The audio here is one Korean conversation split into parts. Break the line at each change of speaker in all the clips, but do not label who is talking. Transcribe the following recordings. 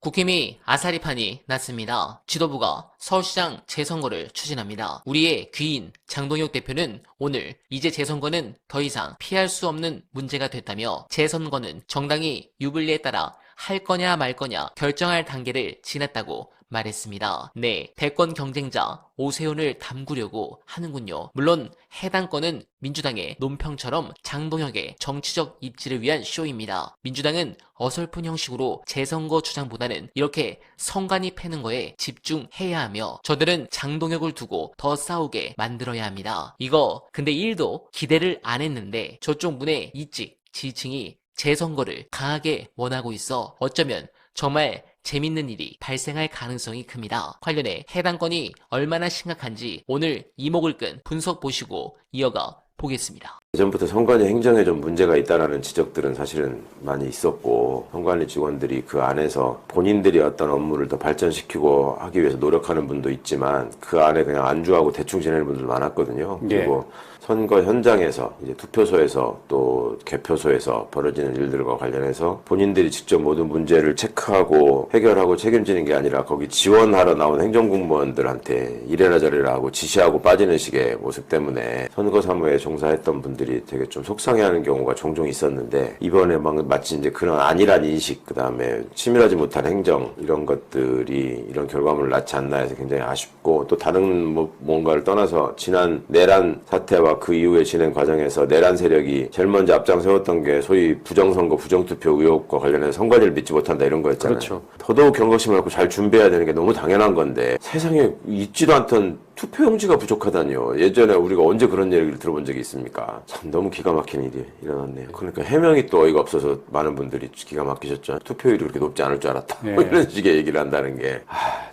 국힘이 아사리판이 났습니다. 지도부가 서울시장 재선거를 추진합니다. 우리의 귀인 장동혁 대표는 오늘 이제 재선거는 더 이상 피할 수 없는 문제가 됐다며 재선거는 정당이 유불리에 따라 할 거냐 말 거냐 결정할 단계를 지났다고 말했습니다. 네, 대권 경쟁자 오세훈을 담그려고 하는군요. 물론 해당 건은 민주당의 논평처럼 장동혁의 정치적 입지를 위한 쇼입니다. 민주당은 어설픈 형식으로 재선거 주장보다는 이렇게 성관이 패는 거에 집중해야 하며 저들은 장동혁을 두고 더 싸우게 만들어야 합니다. 이거 근데 1도 기대를 안 했는데 저쪽 문의 이직, 지층이 재선거를 강하게 원하고 있어 어쩌면 정말 재밌는 일이 발생할 가능성이 큽니다. 관련해 해당 건이 얼마나 심각한지 오늘 이목을 끈 분석 보시고 이어가 보겠습니다.
예전부터 선관위 행정에 좀 문제가 있다라는 지적들은 사실은 많이 있었고 선관위 직원들이 그 안에서 본인들이 어떤 업무를 더 발전시키고 하기 위해서 노력하는 분도 있지만 그 안에 그냥 안주하고 대충 지내는 분들 많았거든요. 그리고 선거 현장에서 이제 투표소에서 또 개표소에서 벌어지는 일들과 관련해서 본인들이 직접 모든 문제를 체크하고 해결하고 책임지는 게 아니라 거기 지원하러 나온 행정공무원들한테 이래라 저래라 하고 지시하고 빠지는 식의 모습 때문에 선거 사무에 종사했던 분들이 되게 좀 속상해하는 경우가 종종 있었는데 이번에 마치 이제 그런 안일한 인식 그다음에 치밀하지 못한 행정 이런 것들이 이런 결과물을 낳지 않나 해서 굉장히 아쉽고 또 다른 뭔가를 떠나서 지난 내란 사태와 그 이후에 진행 과정에서 내란 세력이 제일 먼저 앞장세웠던 게 소위 부정선거, 부정투표 의혹과 관련해서 선관위를 믿지 못한다 이런 거였잖아요. 그렇죠. 더더욱 경각심을 갖고 잘 준비해야 되는 게 너무 당연한 건데 세상에 있지도 않던 투표용지가 부족하다니요. 예전에 우리가 언제 그런 얘기를 들어본 적이 있습니까? 참 너무 기가 막힌 일이 일어났네요. 그러니까 해명이 또 어이가 없어서 많은 분들이 기가 막히셨죠. 투표율이 그렇게 높지 않을 줄 알았다. 뭐 이런 식의 얘기를 한다는 게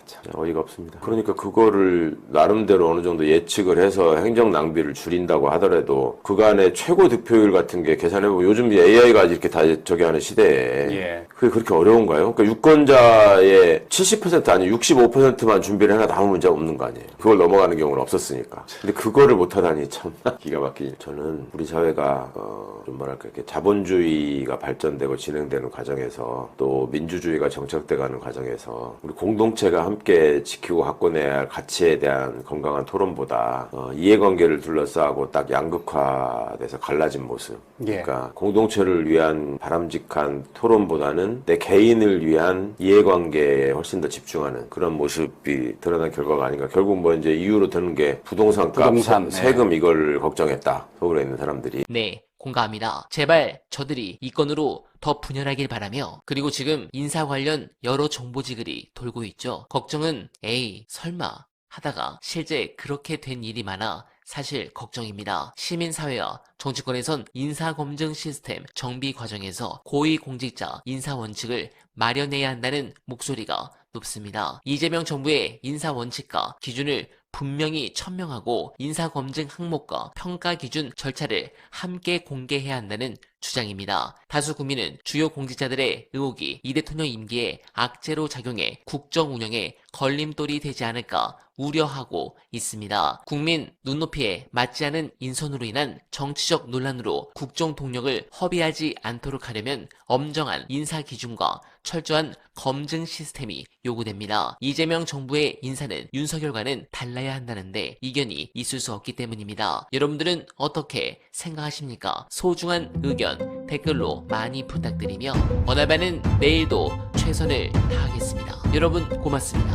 참 어이가 없습니다. 그러니까 그거를 나름대로 어느 정도 예측을 해서 행정 낭비를 줄인다고 하더라도 그간의 최고 득표율 같은 게 계산해보면 요즘 AI가 이렇게 다 저기 하는 시대에 그게 그렇게 어려운가요? 그러니까 유권자의 70% 아니 65%만 준비를 해놔도 아무 문제가 없는 거 아니에요. 그걸 넘어가는 경우는 없었으니까. 근데 그거를 못하다니 참 기가 막히지. 저는 우리 사회가 좀 뭐랄까 이렇게 자본주의가 발전되고 진행되는 과정에서 또 민주주의가 정착돼가는 과정에서 우리 공동체가 함께 지키고 가꿔내야 할 가치에 대한 건강한 토론보다 이해관계를 둘러싸고 딱 양극화돼서 갈라진 모습. 그러니까 공동체를 위한 바람직한 토론보다는 내 개인을 위한 이해관계에 훨씬 더 집중하는 그런 모습이 드러난 결과가 아닌가. 결국 뭐 이제 이유로 드는 게 부동산 값, 세금 이걸 걱정했다. 서울에 있는 사람들이.
네, 공감합니다. 제발 저들이 이 건으로 더 분열하길 바라며 그리고 지금 인사 관련 여러 정보지글이 돌고 있죠. 걱정은 에이 설마 하다가 실제 그렇게 된 일이 많아 사실 걱정입니다. 시민사회와 정치권에선 인사검증 시스템 정비 과정에서 고위공직자 인사원칙을 마련해야 한다는 목소리가 높습니다. 이재명 정부의 인사원칙과 기준을 분명히 천명하고 인사검증 항목과 평가 기준 절차를 함께 공개해야 한다는 주장입니다. 다수 국민은 주요 공직자들의 의혹이 이 대통령 임기에 악재로 작용해 국정 운영에 걸림돌이 되지 않을까 우려하고 있습니다. 국민 눈높이에 맞지 않은 인선으로 인한 정치적 논란으로 국정 동력을 허비하지 않도록 하려면 엄정한 인사 기준과 철저한 검증 시스템이 요구됩니다. 이재명 정부의 인사는 윤석열과는 달라야 한다는데 이견이 있을 수 없기 때문입니다. 여러분들은 어떻게 생각하십니까? 소중한 의견 댓글로 많이 부탁드리며 어나바는 내일도 최선을 다하겠습니다. 여러분 고맙습니다.